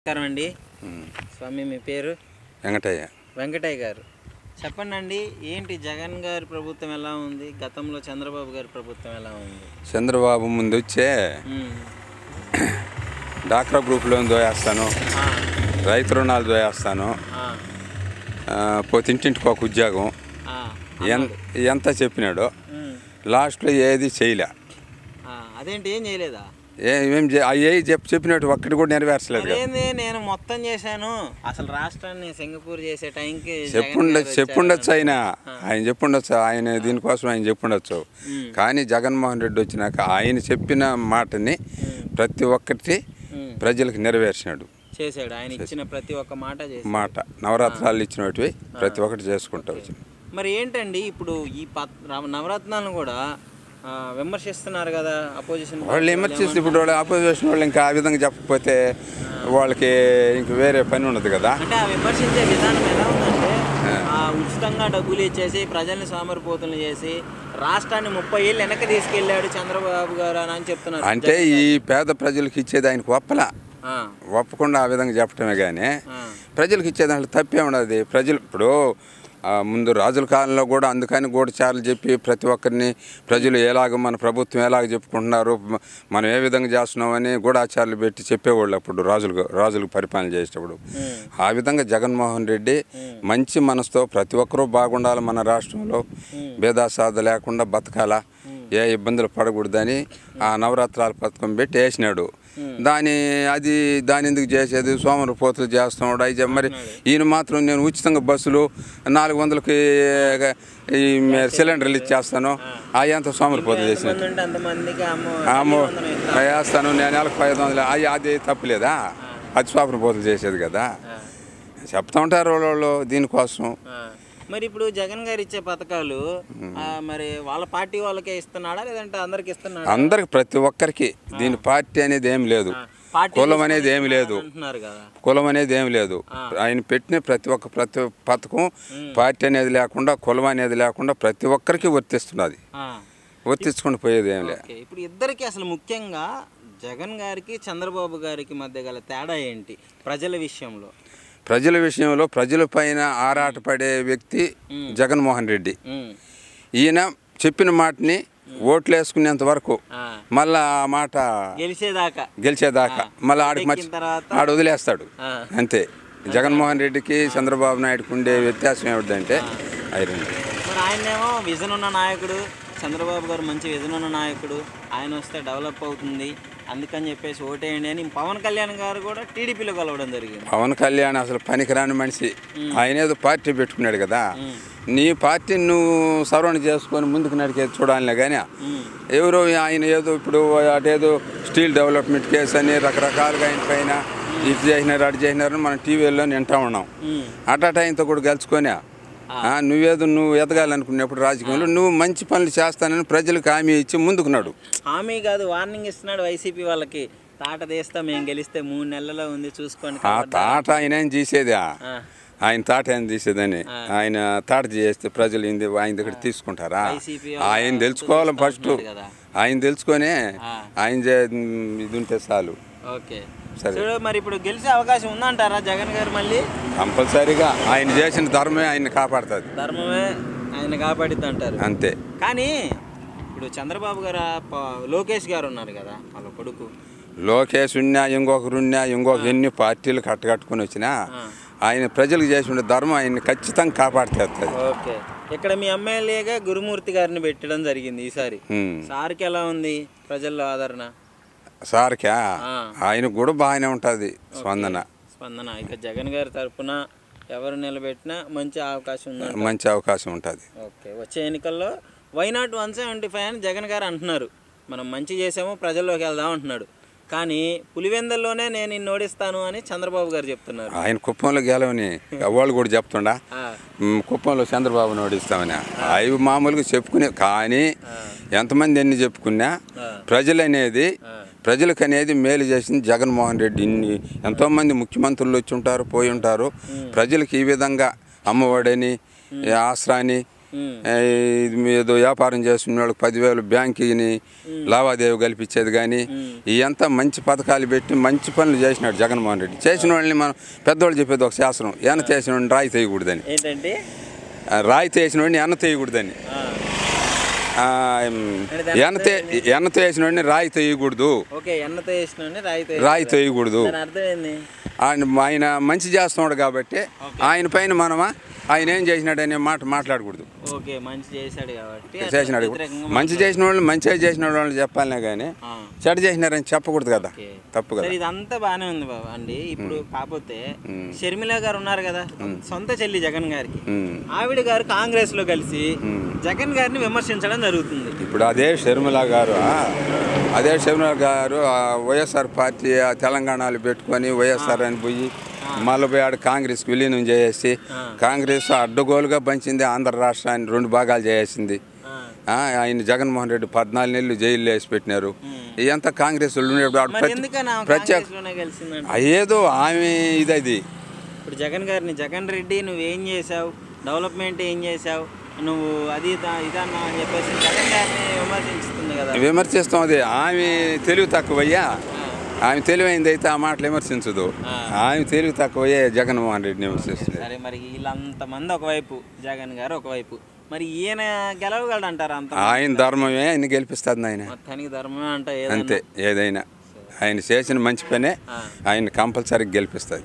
నమస్కారం అండి స్వామి, మీ పేరు? వెంకటయ్య. వెంకటయ్య గారు, చెప్పండి అండి, ఏంటి జగన్ గారి ప్రభుత్వం ఎలా ఉంది, గతంలో చంద్రబాబు గారి ప్రభుత్వం ఎలా ఉంది? చంద్రబాబు ముందు వచ్చే డాక్రా గ్రూప్ లోన్ దోయేస్తాను, రైతు రుణాలు దోయేస్తాను, పోతే ఇంటింటికి ఒక ఉద్యోగం ఎంత చెప్పినాడో లాస్ట్లో ఏది చేయలే. అదేంటి, ఏం చేయలేదా? చెప్పినట్టు ఒక్కటి కూడా నెరవేర్చలేదు. నేను మొత్తం చేశాను, అసలు రాష్ట్రాన్ని సింగపూర్ చేసే టైంకి చెప్పుండొచ్చు ఆయన చెప్పుండొచ్చు, ఆయన దీనికోసం ఆయన చెప్పుండొచ్చు. కానీ జగన్మోహన్ రెడ్డి వచ్చినాక ఆయన చెప్పిన మాటని ప్రతి ఒక్కటి ప్రజలకు నెరవేర్చినాడు, చేశాడు. ఆయన ఇచ్చిన ప్రతి ఒక్క మాట నవరత్నాలు ఇచ్చినవి ప్రతి ఒక్కటి చేసుకుంటూ వచ్చింది. మరి ఏంటండి ఇప్పుడు ఈ నవరత్నాలను కూడా విమర్శిస్తున్నారు కదా అపోజిషన్ వాళ్ళు. విమర్శిస్తే ఇప్పుడు వాళ్ళు అపోజిషన్ వాళ్ళు ఇంకా ఆ విధంగా చెప్పకపోతే వాళ్ళకి ఇంక వేరే పని ఉండదు కదా. అంటే ఆ విమర్శించే విధానం ఎలా ఉందంటే, ఉచితంగా డబ్బులు ఇచ్చేసి ప్రజల్ని సోమరిపోతులు చేసి రాష్ట్రాన్ని 30 ఏళ్ళు వెనక్కి తీసుకెళ్ళాడు చంద్రబాబు గారు అని చెప్తున్నారు. అంటే ఈ పేద ప్రజలకు ఇచ్చేది ఆయనకు ఒప్పకుండా ఆ విధంగా చెప్పటమే కానీ ప్రజలకు ఇచ్చే దాంట్లో తప్పే ఉండదు. ప్రజలు ఇప్పుడు ముందు రాజుల కాలంలో కూడా అందుకని గూఢచారులు చెప్పి ప్రతి ఒక్కరిని ప్రజలు ఎలాగ మన ప్రభుత్వం ఎలాగ చెప్పుకుంటున్నారు, మనం ఏ విధంగా చేస్తున్నామని గూఢచారులు పెట్టి చెప్పేవాళ్ళు అప్పుడు రాజులకు పరిపాలన చేసేటప్పుడు. ఆ విధంగా జగన్మోహన్ రెడ్డి మంచి మనసుతో ప్రతి ఒక్కరూ బాగుండాలి, మన రాష్ట్రంలో భేదాసాద లేకుండా బతకాల, ఏ ఇబ్బందులు పడకూడదని ఆ నవరాత్రాల పథకం పెట్టి వేసినాడు. దాని ఎందుకు చేసేది, సోమరిపోతులు చేస్తున్నాడు. అయితే మరి ఈయన మాత్రం నేను ఉచితంగా బస్సులు 400కి ఈ సిలిండర్లు ఇచ్చేస్తాను, అయ్యంత సోమరిపోతులు చేసినట్టు వేస్తాను, నేను నెలకు 500, అది తప్పులేదా? అది సోమరిపోతులు చేసేది కదా. చెప్తా ఉంటారు వాళ్ళు దీనికోసం. మరి ఇప్పుడు జగన్ గారు ఇచ్చే పథకాలు మరి వాళ్ళ పార్టీ వాళ్ళకే ఇస్తున్నాడా లేదంటే అందరికి ఇస్తున్నాడా? అందరికి, ప్రతి ఒక్కరికి. దీని పార్టీ అనేది ఏమి లేదు, కులం అనేది ఏమి లేదు, కులం అనేది ఏమి లేదు. ఆయన పెట్టిన ప్రతి పథకం పార్టీ అనేది లేకుండా, కులం అనేది లేకుండా ప్రతి ఒక్కరికి వర్తిస్తున్నది, వర్తించుకుని పోయేది ఏం లేదు. ఇప్పుడు ఇద్దరికి అసలు ముఖ్యంగా జగన్ గారికి చంద్రబాబు గారికి మధ్య గల తేడా ఏంటి ప్రజల విషయంలో? ప్రజల విషయంలో ప్రజల పైన ఆరాటపడే వ్యక్తి జగన్మోహన్ రెడ్డి. ఈయన చెప్పిన మాటని ఓట్లు వేసుకునేంత వరకు మళ్ళా ఆ మాట గెలిచేదాకా మళ్ళీ ఆడు వదిలేస్తాడు అంతే. జగన్మోహన్ రెడ్డికి చంద్రబాబు నాయుడుకి ఉండే వ్యత్యాసం ఏమిటంటే ఆయనేమో విజన్ ఉన్న నాయకుడు, చంద్రబాబు గారు మంచి విజన్ ఉన్న నాయకుడు, ఆయన వస్తే డెవలప్ అవుతుంది అందుకని చెప్పేసి ఓటేయండి అని పవన్ కళ్యాణ్ గారు కూడా టీడీపీలో కలవడం జరిగింది. పవన్ కళ్యాణ్ అసలు పనికిరాని మనిషి. ఆయన ఏదో పార్టీ పెట్టుకున్నాడు కదా, నీ పార్టీని నువ్వు సర్వణ చేసుకొని ముందుకు నడికేది చూడాలనే కానీ ఎవరో ఆయన ఏదో ఇప్పుడు అటేదో స్టీల్ డెవలప్మెంట్ కేసు అని రకరకాలుగా ఆయన పైన ఇటు చేసినారు అటు చేసినారని మనం టీవీలో వింటా ఉన్నాం. ఆయనతో కూడా గెలుచుకొని నువ్వు ఎదగాలనుకున్నప్పుడు రాజకీయంలో నువ్వు మంచి పనులు చేస్తానని ప్రజలకు హామీ ఇచ్చి ముందుకున్నాడు. హామీ కాదు, వార్నింగ్ ఇస్తున్నాడు వైసీపీ వాళ్ళకి. తాట తీస్తా, మేము గెలిస్తే 3 నెలల్లో ఉంది చూసుకోండి. ఆ తాట ఆయన ఏం తీసేదా, ఆయన తాట ఏం తీసేదని. ఆయన తాట చేస్తే ప్రజలు ఆయన దగ్గర తీసుకుంటారా? ఆయన తెలుసుకోవాలి ఫస్ట్, ఆయన తెలుసుకొని ఆయన ఇది ఉంటే చాలు. ఓకే, మరి ఇప్పుడు గెలిచే అవకాశం ఉందంటారా జగన్ గారు? మళ్ళీ కంపల్సరీగా ఆయన చేసిన ధర్మమే ఆయన కాపాడుతుంది, ధర్మమే ఆయన కాపాడిద్ది అంటారు అంతే. కానీ ఇప్పుడు చంద్రబాబు గారు లోకేష్ గారు ఉన్నారు కదా, వాళ్ళ కొడుకు లోకేష్ ఉన్నా ఇంకొక ఎన్ని పార్టీలు కట్టుకొని వచ్చినా ఆయన ప్రజలకు చేసిన ధర్మం ఆయన ఖచ్చితంగా కాపాడుతుంది. ఓకే, ఇక్కడ మీ ఎమ్మెల్యేగా గురుమూర్తి గారిని పెట్టడం జరిగింది ఈసారి. సార్కి ఎలా ఉంది ప్రజల్లో ఆదరణ? సార్కా ఆయనకు కూడా బాగానే ఉంటుంది స్పందన. ఇక జగన్ గారి తరఫున ఎవరు నిలబెట్టినా మంచి అవకాశం ఉంటుంది. ఓకే, వచ్చే ఎన్నికల్లో వైనాట్ 175 అని జగన్ గారు అంటున్నారు. మనం మంచి చేసాము, ప్రజల్లోకి వెళ్దాం అంటున్నాడు. కానీ పులివెందల్లోనే నేను ఇన్ని ఓడిస్తాను అని చంద్రబాబు గారు చెప్తున్నారు. ఆయన కుప్పంలో గెలవని వాళ్ళు కూడా చెప్తుండా, కుప్పంలో చంద్రబాబుని ఓడిస్తామని. అవి మామూలుగా చెప్పుకునే, కానీ ఎంతమంది ఎన్ని చెప్పుకున్నా ప్రజలకు అనేది మేలు చేసింది జగన్మోహన్ రెడ్డి. ఎంతోమంది ముఖ్యమంత్రులు వచ్చి ఉంటారు, పోయి ఉంటారు. ప్రజలకు ఈ విధంగా అమ్మఒడని, ఆసరాని ఇది ఏదో వ్యాపారం చేసుకునే వాళ్ళకి 10,000 బ్యాంకుని లావాదేవీ కల్పించేది కానీ ఇవంతా మంచి పథకాలు పెట్టి మంచి పనులు చేసినాడు జగన్మోహన్ రెడ్డి. చేసిన వాళ్ళని మనం పెద్దవాళ్ళు చెప్పేది ఒక శాస్త్రం, ఎన్న చేసిన వాడిని రాయి తీయకూడదని. ఏంటంటే రాయి తీసిన వాడిని ఎన్న తీయకూడదని. ఎన్నతో వేసిన వాడిని రాయి తీయకూడదు, రాయి తీయకూడదు. ఆయన మంచి చేస్తున్నాడు కాబట్టి ఆయన పైన మనమా ఆయన ఏం చేసినాడు అనే మాట మాట్లాడకూడదు. చేసినాడు మంచి చేసిన వాళ్ళు మంచిగా చేసిన వాళ్ళు చెప్పాలనే కానీ చెడు చేసినారని చెప్పకూడదు కదా, తప్పు కదా. ఇదంతా బాగానే ఉంది బాబు అండి. ఇప్పుడు కాకపోతే షర్మిల గారు ఉన్నారు కదా, సొంత చెల్లి జగన్ గారికి, ఆవిడ గారు కాంగ్రెస్ లో కలిసి జగన్ గారిని విమర్శించడం జరుగుతుంది. ఇప్పుడు అదే షర్మిల గారు వైఎస్ఆర్ పార్టీ తెలంగాణలో పెట్టుకొని వైఎస్ఆర్ అని పోయి మళ్ళీ పోయి ఆడ కాంగ్రెస్కి విలీనం చేసేసి కాంగ్రెస్ అడ్డగోలుగా పంచింది ఆంధ్ర రాష్ట్రాన్ని 2 భాగాలు చేసేసింది. ఆయన జగన్మోహన్ రెడ్డి 14 నెలలు జైల్లో వేసి పెట్టినారు. ఇదంతా కాంగ్రెస్ ప్రత్యేక ఏదో ఆమె ఇది. ఇప్పుడు జగన్ రెడ్డి నువ్వేం చేసావు, డెవలప్మెంట్ ఏం చేసావు, నువ్వు అది ఇదన్నా అని చెప్పేసి జగన్ గారిని విమర్శిస్తుంది కదా. విమర్శిస్తాం, అది ఆమె తెలివి తక్కువయ్యా. ఆమె తెలివైంది అయితే ఆ మాటలు విమర్శించదు. ఆమె తెలివి తక్కువయ్యే జగన్మోహన్ రెడ్డిని విమర్శిస్తుంది. సరే, మరి వీళ్ళంతమంది ఒకవైపు, జగన్ గారు ఒకవైపు, మరి ఈయన గెలవగలడు అంటారా? ఆయన ధర్మమే ఆయన గెలిపిస్తుంది. ఆయన మొత్తానికి ధర్మమే అంటే అంతే, ఏదైనా ఆయన చేసిన మంచి పనే ఆయన కంపల్సరీగా గెలిపిస్తుంది.